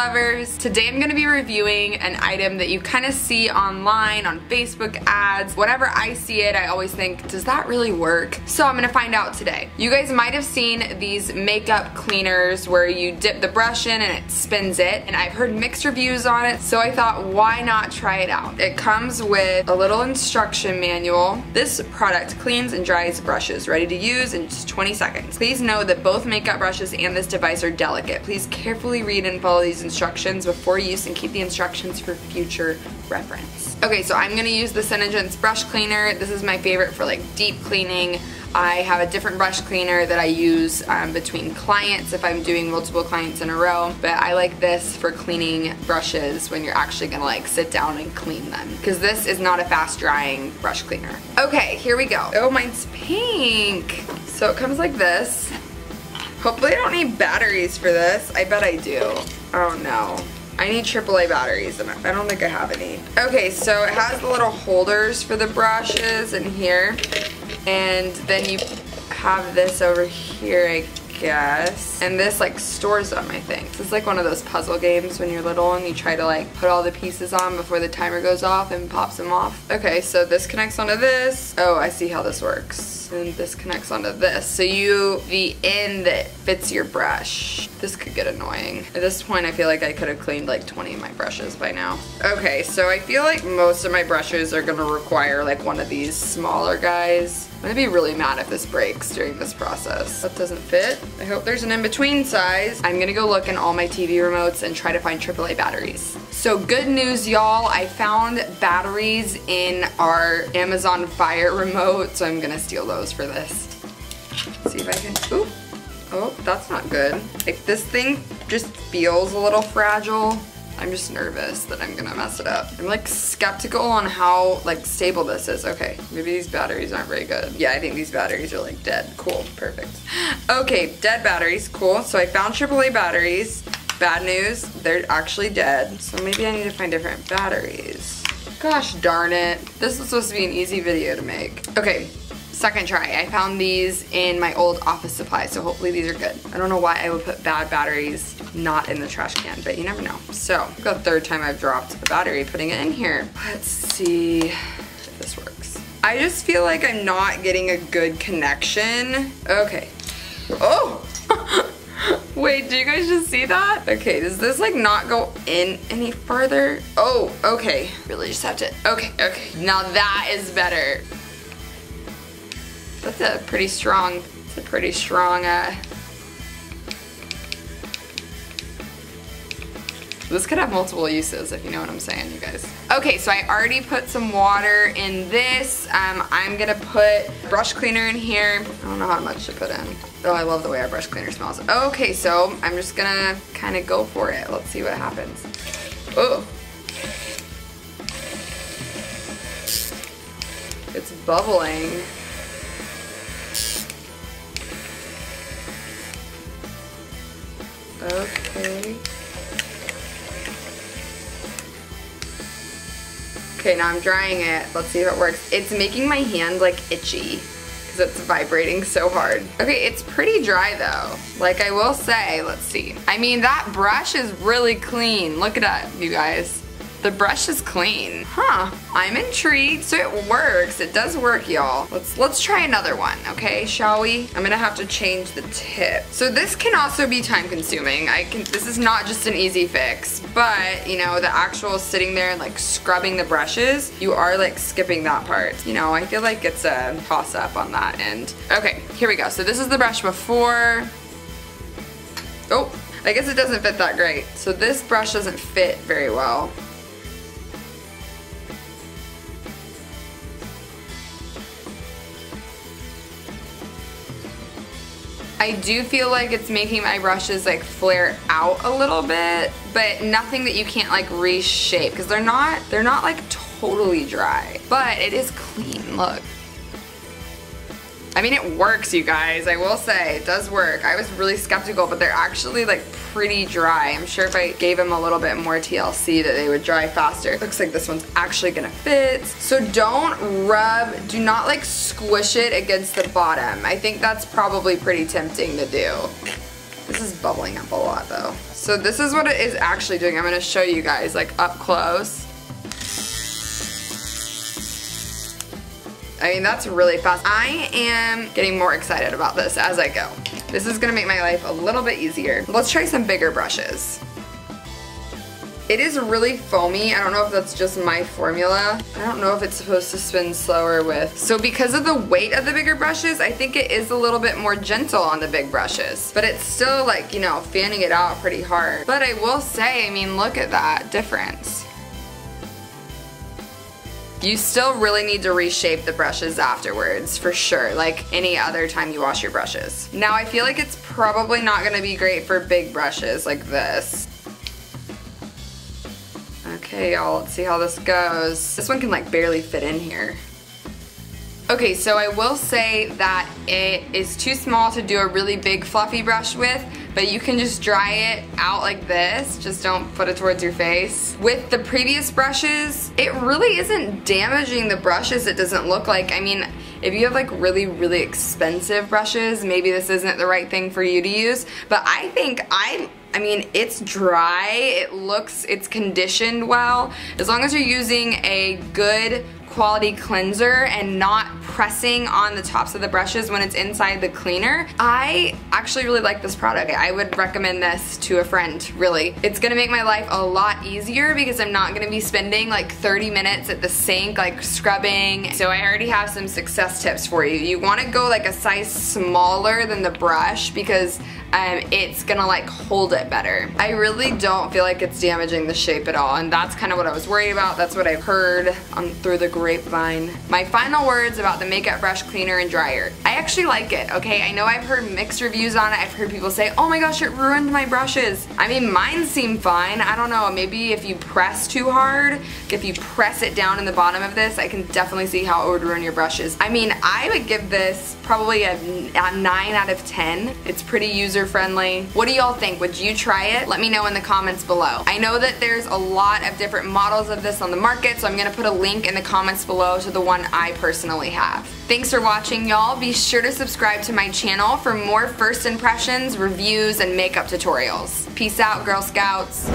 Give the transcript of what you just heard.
lovers. Today I'm going to be reviewing an item that you kind of see online, on Facebook ads. Whenever I see it, I always think, does that really work? So I'm going to find out today. You guys might have seen these makeup cleaners where you dip the brush in and it spins it, and I've heard mixed reviews on it, so I thought, why not try it out? It comes with a little instruction manual. This product cleans and dries brushes, ready to use in just 20 seconds. Please know that both makeup brushes and this device are delicate. Please carefully read and follow these instructions before use and keep the instructions for future reference. Okay, so I'm gonna use the Senegence brush cleaner. This is my favorite for like deep cleaning. I have a different brush cleaner that I use between clients if I'm doing multiple clients in a row, but I like this for cleaning brushes when you're actually gonna like sit down and clean them, because this is not a fast drying brush cleaner. Okay, here we go. Oh, mine's pink. So it comes like this. Hopefully I don't need batteries for this. I bet I do. Oh no. I need AAA batteries and I don't think I have any. Okay, so it has the little holders for the brushes in here. And then you have this over here, I guess. And this like stores them, I think. This is like one of those puzzle games when you're little and you try to like put all the pieces on before the timer goes off and pops them off. Okay, so this connects onto this. Oh, I see how this works. And this connects onto this. So the end that fits your brush. This could get annoying. At this point, I feel like I could have cleaned like 20 of my brushes by now. Okay, so I feel like most of my brushes are gonna require like one of these smaller guys. I'm gonna be really mad if this breaks during this process. That doesn't fit. I hope there's an in-between size. I'm gonna go look in all my TV remotes and try to find AAA batteries. So good news, y'all. I found batteries in our Amazon Fire remote, so I'm gonna steal those for this. See if I can, ooh. Oh, that's not good. Like, this thing just feels a little fragile. I'm just nervous that I'm gonna mess it up. I'm like skeptical on how like stable this is. Okay, maybe these batteries aren't very good. Yeah, I think these batteries are like dead. Cool, perfect. Okay, dead batteries, cool. So I found AAA batteries. Bad news, they're actually dead. So maybe I need to find different batteries. Gosh darn it. This was supposed to be an easy video to make. Okay. Second try. I found these in my old office supply, so hopefully these are good. I don't know why I would put bad batteries not in the trash can, but you never know. So, the third time I've dropped a battery putting it in here. Let's see if this works. I just feel like I'm not getting a good connection. Okay. Oh! Wait, do you guys just see that? Okay, does this like not go in any farther? Oh, okay. Really just have to, okay. Now that is better. That's a pretty strong, this could have multiple uses if you know what I'm saying, you guys. Okay, so I already put some water in this. I'm gonna put brush cleaner in here. I don't know how much to put in. Oh, I love the way our brush cleaner smells. Okay, so I'm just gonna kind of go for it. Let's see what happens. Oh. It's bubbling. Okay. Okay, now I'm drying it. Let's see if it works. It's making my hand like itchy because it's vibrating so hard. Okay, it's pretty dry though. Like I will say, let's see. I mean, that brush is really clean. Look at that, you guys. The brush is clean. Huh, I'm intrigued. So it works, it does work, y'all. Let's try another one, okay, shall we? I'm gonna have to change the tip. So this can also be time consuming. This is not just an easy fix, but you know, the actual sitting there and like scrubbing the brushes, you are like skipping that part. You know, I feel like it's a toss up on that end. Okay, here we go. So this is the brush before. Oh, I guess it doesn't fit that great. So this brush doesn't fit very well. I do feel like it's making my brushes like flare out a little bit, but nothing that you can't like reshape, because they're not like totally dry, but it is clean, look. I mean, it works, you guys. I will say, it does work. I was really skeptical, but they're actually like pretty dry. I'm sure if I gave them a little bit more TLC that they would dry faster. Looks like this one's actually gonna fit. So don't rub, do not like squish it against the bottom. I think that's probably pretty tempting to do. This is bubbling up a lot though. So this is what it is actually doing. I'm gonna show you guys like up close. I mean, that's really fast. I am getting more excited about this as I go. This is gonna make my life a little bit easier. Let's try some bigger brushes. It is really foamy. I don't know if that's just my formula. I don't know if it's supposed to spin slower with. So because of the weight of the bigger brushes, I think it is a little bit more gentle on the big brushes. But it's still like, you know, fanning it out pretty hard. But I will say, I mean, look at that difference. You still really need to reshape the brushes afterwards, for sure, like any other time you wash your brushes. Now I feel like it's probably not gonna be great for big brushes like this. Okay, y'all, let's see how this goes. This one can like barely fit in here. Okay, so I will say that it is too small to do a really big fluffy brush with, but you can just dry it out like this. Just don't put it towards your face. With the previous brushes, it really isn't damaging the brushes, it doesn't look like. I mean, if you have like really, really expensive brushes, maybe this isn't the right thing for you to use, but I think I mean, it's dry, it's conditioned well. As long as you're using a good quality cleanser and not pressing on the tops of the brushes when it's inside the cleaner, I actually really like this product. I would recommend this to a friend, really. It's gonna make my life a lot easier because I'm not gonna be spending like 30 minutes at the sink like scrubbing. So I already have some success tips for you. You wanna go like a size smaller than the brush because it's gonna like hold it better. I really don't feel like it's damaging the shape at all, and that's kind of what I was worried about. That's what I've heard through the grapevine. My final words about the makeup brush cleaner and dryer. I actually like it, okay? I know I've heard mixed reviews on it. I've heard people say, oh my gosh, it ruined my brushes. I mean, mine seem fine. I don't know, maybe if you press too hard, if you press it down in the bottom of this, I can definitely see how it would ruin your brushes. I mean, I would give this probably a 9 out of 10. It's pretty user-friendly. What do y'all think? Would you try it? Let me know in the comments below. I know that there's a lot of different models of this on the market, so I'm gonna put a link in the comments below to the one I personally have. Thanks for watching, y'all. Be sure to subscribe to my channel for more first impressions, reviews, and makeup tutorials. Peace out, Girl Scouts.